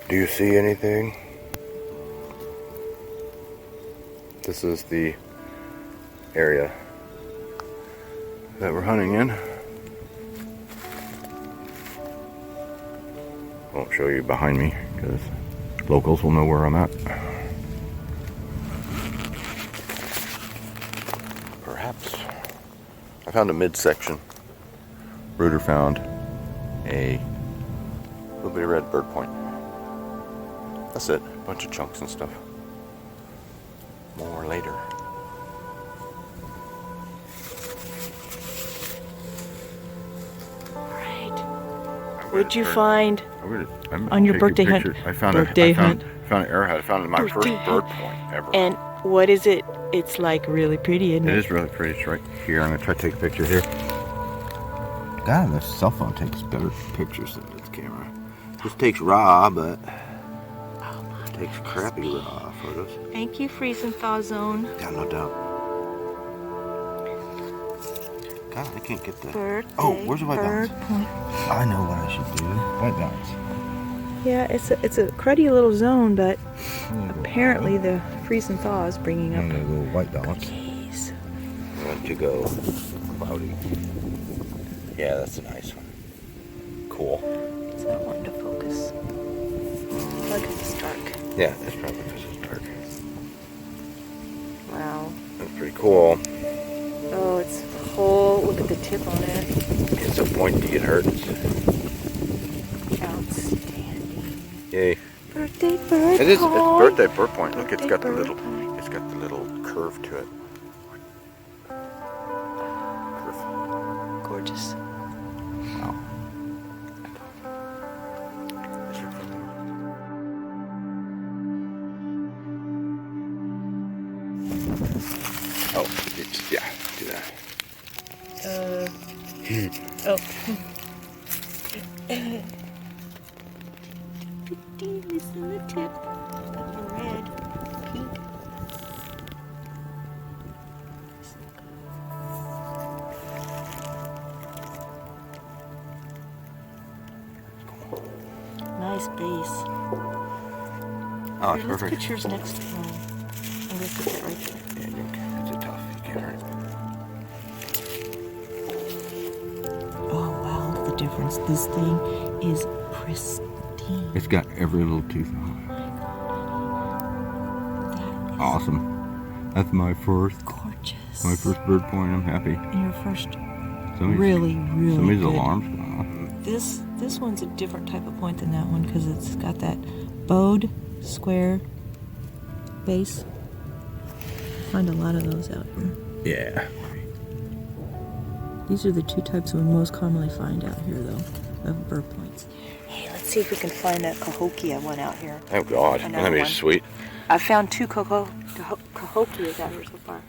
Do you see anything? This is the area that we're hunting in. Won't show you behind me because locals will know where I'm at. Perhaps. I found a midsection. Rooter found a little bit of red bird point. That's it. A bunch of chunks and stuff. More later. What'd you find on your birthday hunt? I found an arrowhead. I found my first bird point ever. And what is it? It's like really pretty, isn't it? It is really pretty. It's right here. I'm gonna try to take a picture here. God, this cell phone takes better pictures than this camera. This takes raw, but it takes crappy raw photos. Thank you, Freeze and Thaw Zone. Yeah, no doubt. God, I can't get that. Birthday, oh, where's the white balance? Point. I know what I should do. White balance. Yeah, it's a cruddy little zone, but apparently the freeze and thaw is bringing up. I'm gonna go white balance. Cookies. I want to go cloudy. Yeah, that's a nice one. Cool. It's not wanting to focus. Probably because it's dark. Yeah, that's probably because it's dark. Wow. That's pretty cool. Oh, it's whole. Look at the tip on it. It's a pointy. It hurts. Outstanding. Yay. Birthday bird It is. It's point. birthday bird point. Look, it's Birthday got the bird little. point. It's got the little curve to it. Curve. Gorgeous. Wow. Oh, yeah, do that. Oh. Pretty, this is the tip. Got the red, pink. Nice base. Oh, it's Let's perfect. put yours next to mine. I'm gonna put that right there. Yeah, it's a tough. You can't hurt it. Oh wow, look at the difference. This thing is pristine. It's got every little tooth on it. That is Awesome. That's my first. gorgeous. My first bird point. I'm happy. And your first Somebody's, really somebody's good. alarm's going off. This one's a different type of point than that one because it's got that bowed square base. Find a lot of those out here. Yeah. These are the two types we most commonly find out here, though, of bird points. Hey, let's see if we can find that cahokia one out here. Oh God, Another that'd be one. sweet. I found two cahokias out here so far.